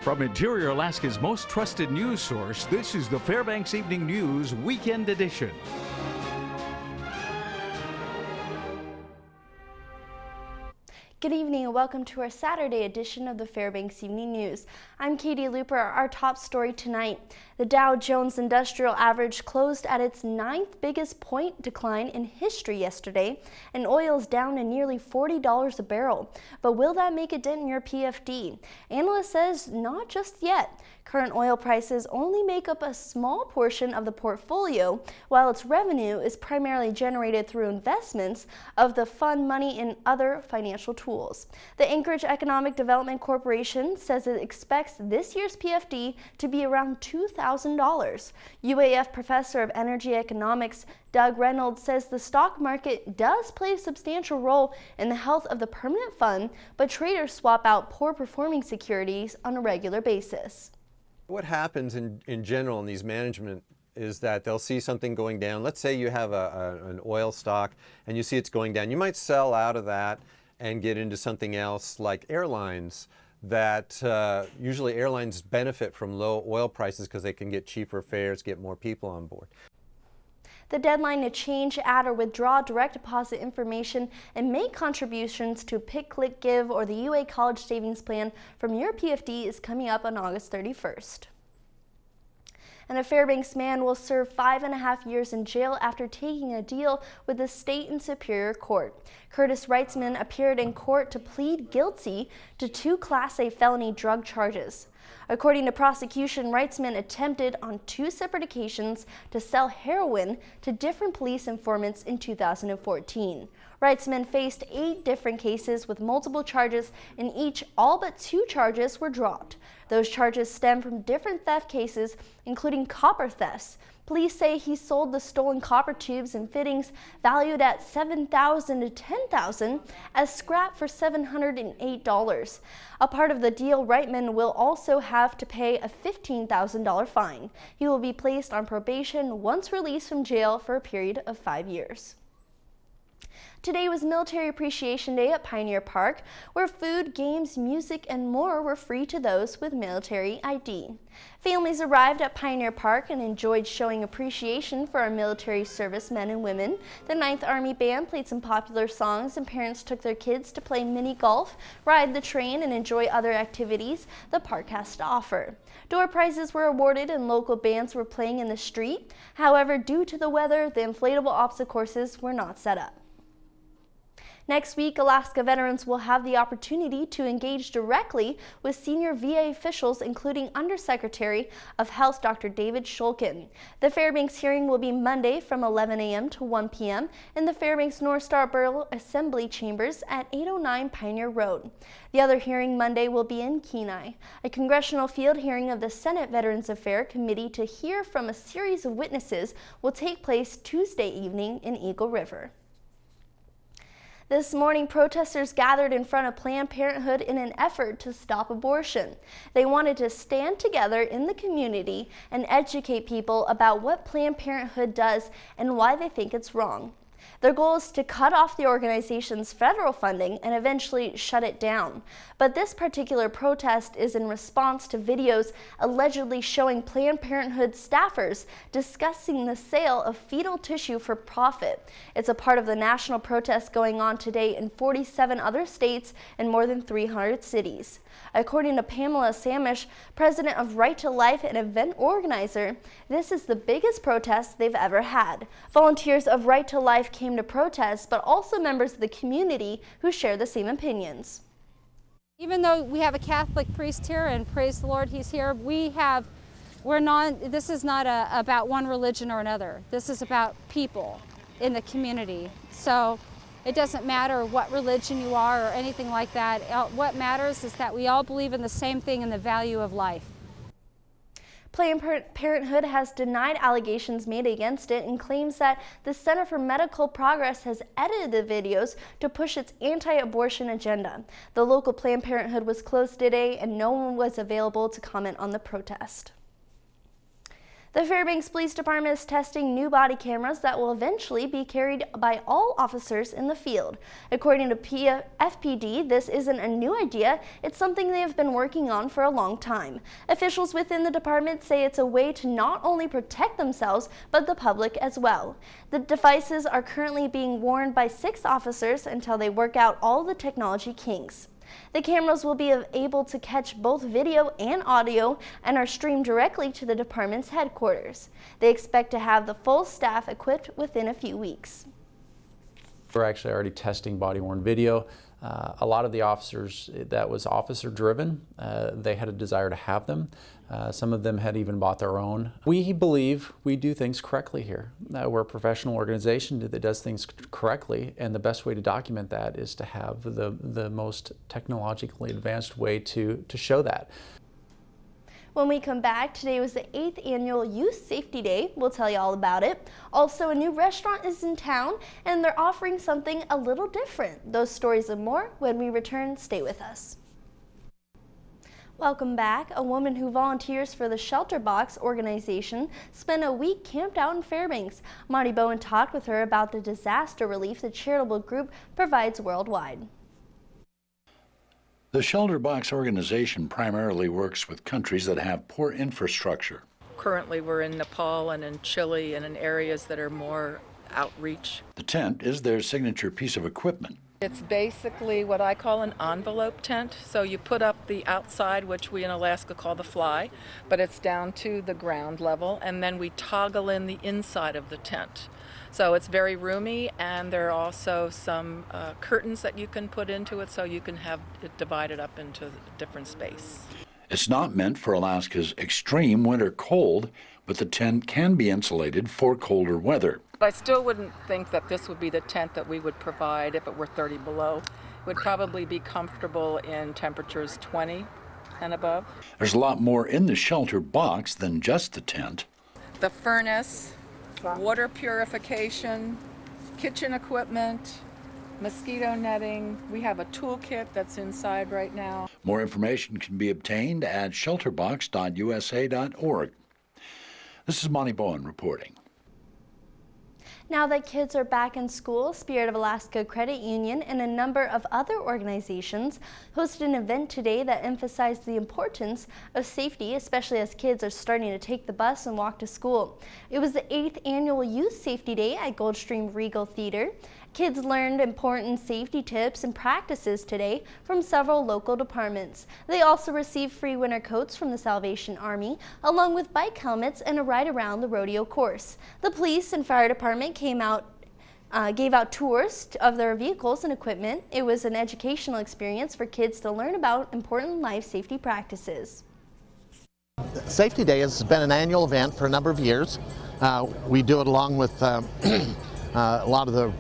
From Interior Alaska's most trusted news source, this is the Fbx Evening News Weekend Edition. Good evening and welcome to our Saturday edition of the Fbx Evening News. I'm Katie Looper. Our top story tonight. The Dow Jones Industrial Average closed at its 9th biggest point decline in history yesterday, and oil's down to nearly $40 a barrel. But will that make a dent in your PFD? Analyst says not just yet. Current oil prices only make up a small portion of the portfolio, while its revenue is primarily generated through investments of the fund money in other financial tools. The Anchorage Economic Development Corporation says it expects this year's PFD to be around $2,000. UAF professor of energy economics Doug Reynolds says the stock market does play a substantial role in the health of the permanent fund, but traders swap out poor performing securities on a regular basis. What happens in general in these management is that they'll see something going down. Let's say you have an oil stock and you see it's going down. You might sell out of that and get into something else like airlines. That usually airlines benefit from low oil prices because they can get cheaper fares, get more people on board. The deadline to change, add, or withdraw direct deposit information and make contributions to Pick, Click, Give or the UA College Savings Plan from your PFD is coming up on August 31st. And a Fairbanks man will serve 5.5 years in jail after taking a deal with the state and Superior Court. Curtis Reitzman appeared in court to plead guilty to 2 Class A felony drug charges. According to prosecution, Reitzman attempted on 2 separate occasions to sell heroin to different police informants in 2014. Reitzman faced 8 different cases with multiple charges. In each, all but 2 charges were dropped. Those charges stem from different theft cases, including copper thefts. Police say he sold the stolen copper tubes and fittings valued at $7,000 to $10,000 as scrap for $708. A part of the deal, Reitman will also have to pay a $15,000 fine. He will be placed on probation once released from jail for a period of 5 years. Today was Military Appreciation Day at Pioneer Park, where food, games, music, and more were free to those with military ID. Families arrived at Pioneer Park and enjoyed showing appreciation for our military service men and women. The 9th Army Band played some popular songs, and parents took their kids to play mini golf, ride the train, and enjoy other activities the park has to offer. Door prizes were awarded and local bands were playing in the street. However, due to the weather, the inflatable obstacle courses were not set up. Next week, Alaska veterans will have the opportunity to engage directly with senior VA officials, including Undersecretary of Health Dr. David Shulkin. The Fairbanks hearing will be Monday from 11 a.m. to 1 p.m. in the Fairbanks North Star Borough Assembly Chambers at 809 Pioneer Road. The other hearing Monday will be in Kenai. A congressional field hearing of the Senate Veterans Affairs Committee to hear from a series of witnesses will take place Tuesday evening in Eagle River. This morning, protesters gathered in front of Planned Parenthood in an effort to stop abortion. They wanted to stand together in the community and educate people about what Planned Parenthood does and why they think it's wrong. Their goal is to cut off the organization's federal funding and eventually shut it down. But this particular protest is in response to videos allegedly showing Planned Parenthood staffers discussing the sale of fetal tissue for profit. It's a part of the national protest going on today in 47 other states and more than 300 cities. According to Pamela Samish, president of Right to Life and event organizer, this is the biggest protest they've ever had. Volunteers of Right to Life came to protest, but also members of the community who share the same opinions. Even though we have a Catholic priest here, and praise the Lord he's here, this is not about one religion or another. This is about people in the community. So it doesn't matter what religion you are or anything like that. What matters is that we all believe in the same thing and the value of life. Planned Parenthood has denied allegations made against it and claims that the Center for Medical Progress has edited the videos to push its anti-abortion agenda. The local Planned Parenthood was closed today and no one was available to comment on the protest. The Fairbanks Police Department is testing new body cameras that will eventually be carried by all officers in the field. According to FPD, this isn't a new idea, it's something they have been working on for a long time. Officials within the department say it's a way to not only protect themselves, but the public as well. The devices are currently being worn by 6 officers until they work out all the technology kinks. The cameras will be able to catch both video and audio and are streamed directly to the department's headquarters. They expect to have the full staff equipped within a few weeks. We're actually already testing body-worn video. A lot of the officers, that was officer-driven. They had a desire to have them. Some of them had even bought their own. We believe we do things correctly here. We're a professional organization that does things correctly, and the best way to document that is to have the most technologically advanced way to show that. When we come back, today was the 8th annual Youth Safety Day. We'll tell you all about it. Also, a new restaurant is in town, and they're offering something a little different. Those stories and more when we return. Stay with us. Welcome back. A woman who volunteers for the Shelter Box organization spent a week camped out in Fairbanks. Monty Bowen talked with her about the disaster relief the charitable group provides worldwide. The Shelter Box organization primarily works with countries that have poor infrastructure. Currently we're in Nepal and in Chile and in areas that are more outreach. The tent is their signature piece of equipment. It's basically what I call an envelope tent. So you put up the outside, which we in Alaska call the fly, but it's down to the ground level, and then we toggle in the inside of the tent. So it's very roomy, and there are also some curtains that you can put into it so you can have it divided up into different space. It's not meant for Alaska's extreme winter cold, but the tent can be insulated for colder weather. I still wouldn't think that this would be the tent that we would provide if it were 30 below. It would probably be comfortable in temperatures 20 and above. There's a lot more in the Shelter Box than just the tent. The furnace, water purification, kitchen equipment, mosquito netting. We have a toolkit that's inside right now. More information can be obtained at shelterbox.usa.org. This is Monty Bowen reporting. Now that kids are back in school, Spirit of Alaska Credit Union and a number of other organizations hosted an event today that emphasized the importance of safety, especially as kids are starting to take the bus and walk to school. It was the 8th annual Youth Safety Day at Goldstream Regal Theater. Kids learned important safety tips and practices today from several local departments. They also received free winter coats from the Salvation Army, along with bike helmets and a ride around the rodeo course. The police and fire department gave out tours of their vehicles and equipment. It was an educational experience for kids to learn about important life safety practices. Safety Day has been an annual event for a number of years. We do it along with a lot of the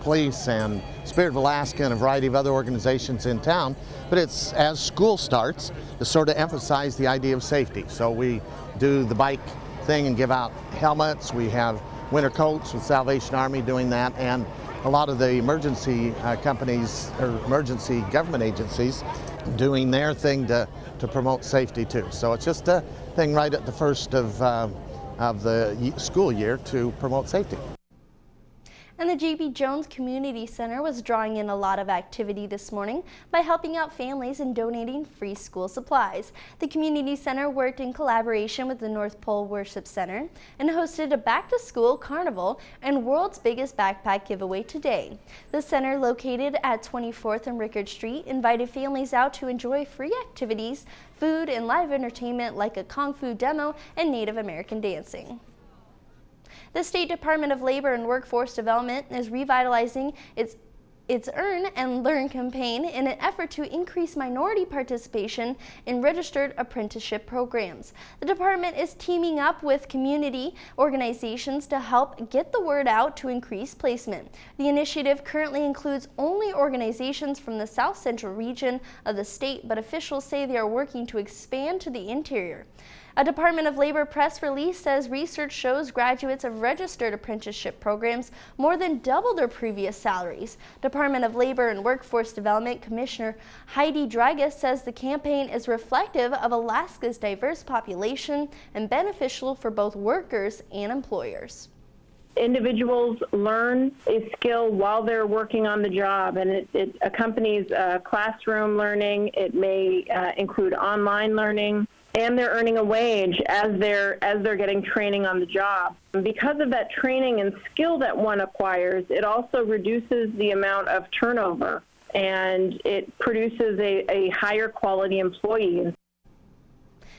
police and Spirit of Alaska and a variety of other organizations in town, but it's as school starts to sort of emphasize the idea of safety. So we do the bike thing and give out helmets. We have winter coats with Salvation Army doing that, and a lot of the emergency companies or emergency government agencies doing their thing to promote safety too. So it's just a thing right at the first of the school year to promote safety. And the J.B. Jones Community Center was drawing in a lot of activity this morning by helping out families and donating free school supplies. The Community Center worked in collaboration with the North Pole Worship Center and hosted a back-to-school carnival and world's biggest backpack giveaway today. The center, located at 24th and Rickard Street, invited families out to enjoy free activities, food, and live entertainment like a Kung Fu demo and Native American dancing. The State Department of Labor and Workforce Development is revitalizing its Earn and Learn campaign in an effort to increase minority participation in registered apprenticeship programs. The department is teaming up with community organizations to help get the word out to increase placement. The initiative currently includes only organizations from the South Central region of the state, but officials say they are working to expand to the interior. A Department of Labor press release says research shows graduates of registered apprenticeship programs more than double their previous salaries. Department of Labor and Workforce Development Commissioner Heidi Dragas says the campaign is reflective of Alaska's diverse population and beneficial for both workers and employers. Individuals learn a skill while they're working on the job, and it accompanies classroom learning. It may include online learning, and they're earning a wage as they're getting training on the job. Because of that training and skill that one acquires, it also reduces the amount of turnover, and it produces a higher quality employee.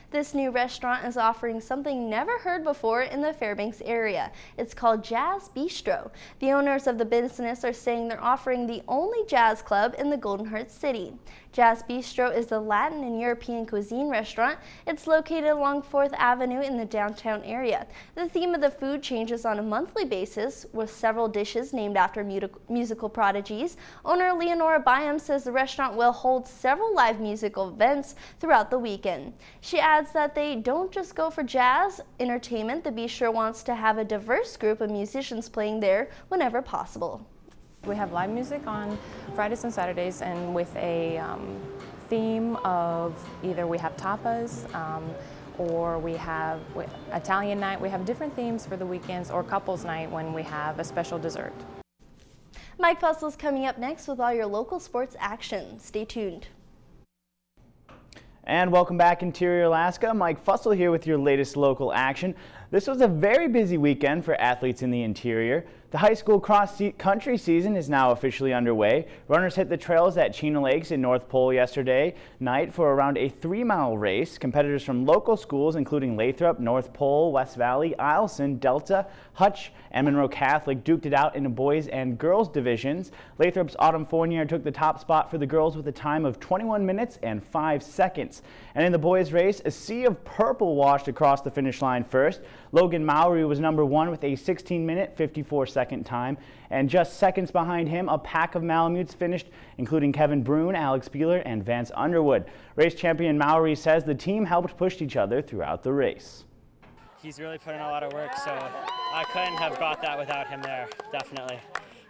This new restaurant is offering something never heard before in the Fairbanks area. It's called Jazz Bistro. The owners of the business are saying they're offering the only jazz club in the Golden Heart City. Jazz Bistro is the Latin and European cuisine restaurant. It's located along 4th Avenue in the downtown area. The theme of the food changes on a monthly basis, with several dishes named after musical prodigies. Owner Leonora Byam says the restaurant will hold several live musical events throughout the weekend. She adds that they don't just go for jazz entertainment. The bistro wants to have a diverse group of musicians playing there whenever possible. We have live music on Fridays and Saturdays, and with a theme of either we have tapas or we have Italian night. We have different themes for the weekends, or couples night when we have a special dessert. Mike Fussel's coming up next with all your local sports action. Stay tuned. And welcome back, Interior Alaska. Mike Fussell here with your latest local action. This was a very busy weekend for athletes in the interior. The high school cross-country season is now officially underway. Runners hit the trails at Chena Lakes in North Pole yesterday night for around a 3-mile race. Competitors from local schools including Lathrop, North Pole, West Valley, Eielson, Delta, Hutch, and Monroe Catholic duked it out in the boys and girls divisions. Lathrop's Autumn Fournier took the top spot for the girls with a time of 21 minutes and 5 seconds. And in the boys race, a sea of purple washed across the finish line first. Logan Mowry was number 1 with a 16-minute, 54-second time. And just seconds behind him, a pack of Malamutes finished, including Kevin Brune, Alex Beeler, and Vance Underwood. Race champion Mowry says the team helped push each other throughout the race. He's really put in a lot of work, so I couldn't have got that without him there, definitely.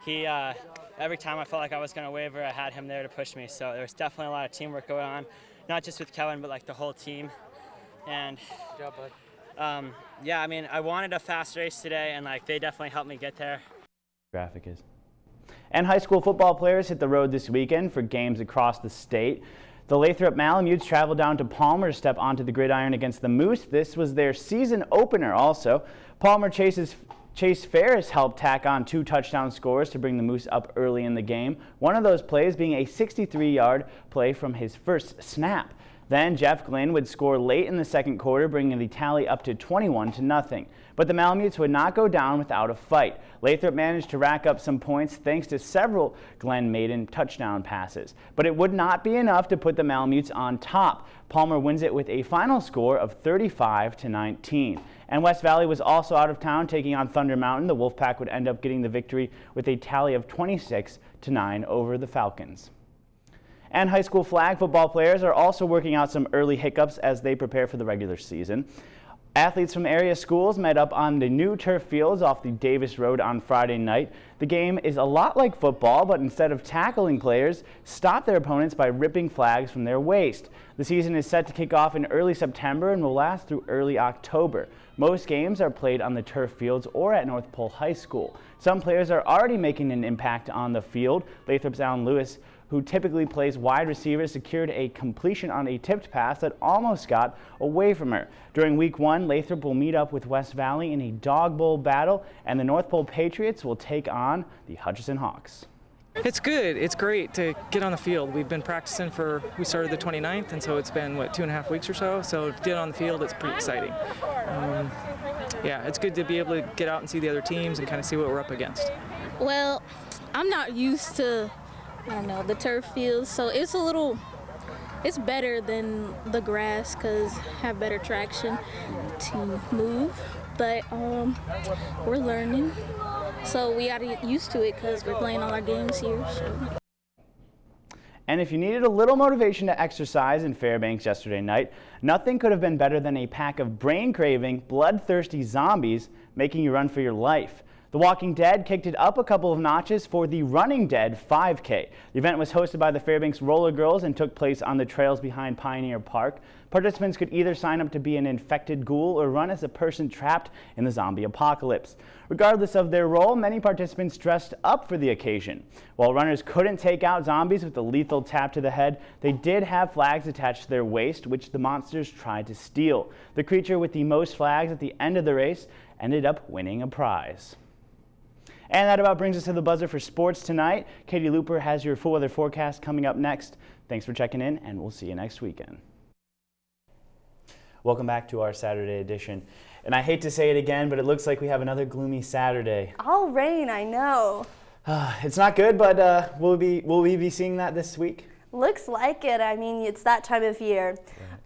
He, every time I felt like I was going to waver, I had him there to push me, so there was definitely a lot of teamwork going on, not just with Kevin, but like the whole team. And good job, bud. Yeah, I mean, I wanted a fast race today, and like they definitely helped me get there. Graphic is. And high school football players hit the road this weekend for games across the state. The Lathrop Malamutes traveled down to Palmer to step onto the gridiron against the Moose. This was their season opener also. Palmer Chase Ferris helped tack on 2 touchdown scores to bring the Moose up early in the game. One of those plays being a 63-yard play from his first snap. Then Jeff Glynn would score late in the second quarter, bringing the tally up to 21-0. But the Malamutes would not go down without a fight. Lathrop managed to rack up some points thanks to several Glenn Maiden touchdown passes. But it would not be enough to put the Malamutes on top. Palmer wins it with a final score of 35-19. And West Valley was also out of town, taking on Thunder Mountain. The Wolfpack would end up getting the victory with a tally of 26-9 over the Falcons. And high school flag football players are also working out some early hiccups as they prepare for the regular season. Athletes from area schools met up on the new turf fields off the Davis Road on Friday night. The game is a lot like football, but instead of tackling players, stop their opponents by ripping flags from their waist. The season is set to kick off in early September and will last through early October. Most games are played on the turf fields or at North Pole High School. Some players are already making an impact on the field. Lathrop's Alan Lewis, who typically plays wide receiver, secured a completion on a tipped pass that almost got away from her. During week 1, Lathrop will meet up with West Valley in a dog bowl battle, and the North Pole Patriots will take on the Hutchinson Hawks. It's good. It's great to get on the field. We've been practicing we started the 29th, and so it's been, 2.5 weeks or so. So to get on the field, it's pretty exciting. Yeah, it's good to be able to get out and see the other teams and kind of see what we're up against. Well, I'm not used to the turf fields, so it's better than the grass because have better traction to move, but we're learning, so we gotta get used to it because we're playing all our games here. So. And if you needed a little motivation to exercise in Fairbanks yesterday night, nothing could have been better than a pack of brain-craving, bloodthirsty zombies making you run for your life. The Walking Dead kicked it up a couple of notches for the Running Dead 5K. The event was hosted by the Fairbanks Roller Girls and took place on the trails behind Pioneer Park. Participants could either sign up to be an infected ghoul or run as a person trapped in the zombie apocalypse. Regardless of their role, many participants dressed up for the occasion. While runners couldn't take out zombies with a lethal tap to the head, they did have flags attached to their waist, which the monsters tried to steal. The creature with the most flags at the end of the race ended up winning a prize. And that about brings us to the buzzer for sports tonight. Katie Looper has your full weather forecast coming up next. Thanks for checking in, and we'll see you next weekend. Welcome back to our Saturday edition. And I hate to say it again, but it looks like we have another gloomy Saturday. All rain, I know. It's not good, but will we be seeing that this week? Looks like it. I mean, it's that time of year.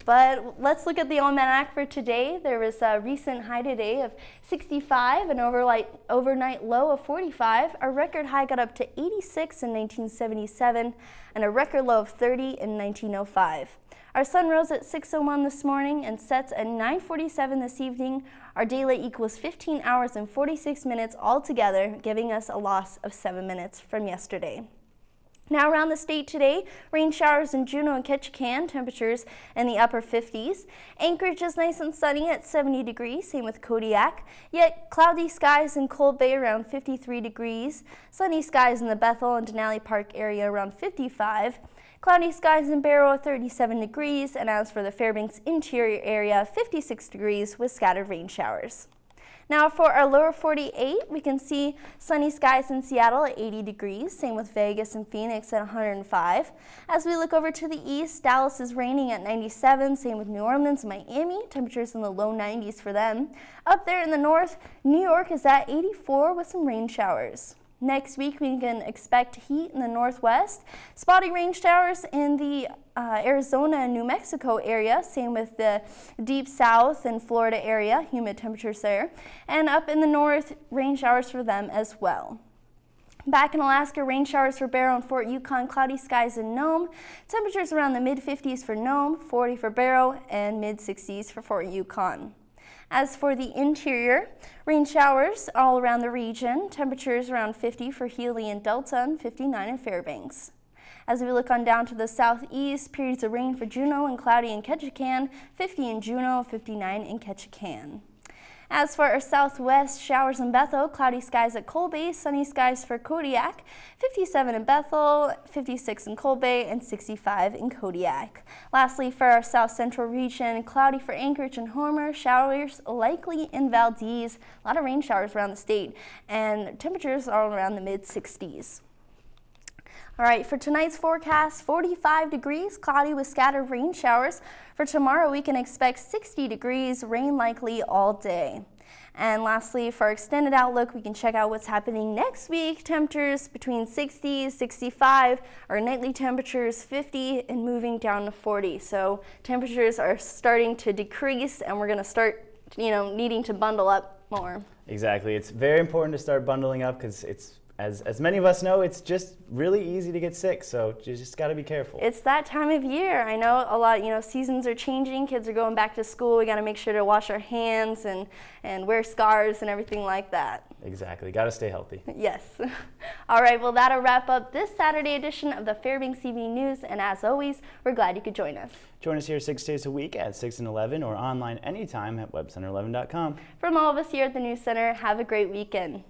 But let's look at the almanac for today. There was a recent high today of 65, an overnight low of 45. A record high got up to 86 in 1977, and a record low of 30 in 1905. Our sun rose at 6:01 this morning and sets at 9:47 this evening. Our daylight equals 15 hours and 46 minutes altogether, giving us a loss of 7 minutes from yesterday. Now around the state today, rain showers in Juneau and Ketchikan, temperatures in the upper 50s. Anchorage is nice and sunny at 70 degrees, same with Kodiak. Yet cloudy skies in Cold Bay around 53 degrees. Sunny skies in the Bethel and Denali Park area around 55. Cloudy skies in Barrow at 37 degrees. And as for the Fairbanks interior area, 56 degrees with scattered rain showers. Now for our lower 48, we can see sunny skies in Seattle at 80 degrees, same with Vegas and Phoenix at 105. As we look over to the east, Dallas is raining at 97, same with New Orleans and Miami, temperatures in the low 90s for them. Up there in the north, New York is at 84 with some rain showers. Next week, we can expect heat in the northwest, spotty rain showers in the Arizona and New Mexico area, same with the deep south and Florida area, humid temperatures there, and up in the north, rain showers for them as well. Back in Alaska, rain showers for Barrow and Fort Yukon, cloudy skies in Nome, temperatures around the mid-50s for Nome, 40 for Barrow, and mid-60s for Fort Yukon. As for the interior, rain showers all around the region, temperatures around 50 for Healy and Delta and 59 in Fairbanks. As we look on down to the southeast, periods of rain for Juneau and cloudy in Ketchikan, 50 in Juneau, 59 in Ketchikan. As for our southwest, showers in Bethel, cloudy skies at Cold Bay, sunny skies for Kodiak, 57 in Bethel, 56 in Cold Bay, and 65 in Kodiak. Lastly, for our south central region, cloudy for Anchorage and Homer, showers likely in Valdez, a lot of rain showers around the state, and temperatures are around the mid-60s. All right, for tonight's forecast, 45 degrees, cloudy with scattered rain showers. For tomorrow, we can expect 60 degrees, rain likely all day. And lastly, for our extended outlook, we can check out what's happening next week. Temperatures between 60, 65, our nightly temperatures 50 and moving down to 40. So temperatures are starting to decrease and we're going to start, needing to bundle up more. Exactly. It's very important to start bundling up because as many of us know, it's just really easy to get sick, so you just got to be careful. It's that time of year. I know a lot, seasons are changing, kids are going back to school, we got to make sure to wash our hands and wear scarves and everything like that. Exactly, got to stay healthy. Yes. All right, well that'll wrap up this Saturday edition of the Fairbanks Evening News, and as always, we're glad you could join us. Join us here 6 days a week at 6 and 11 or online anytime at webcenter11.com. From all of us here at the News Center, have a great weekend.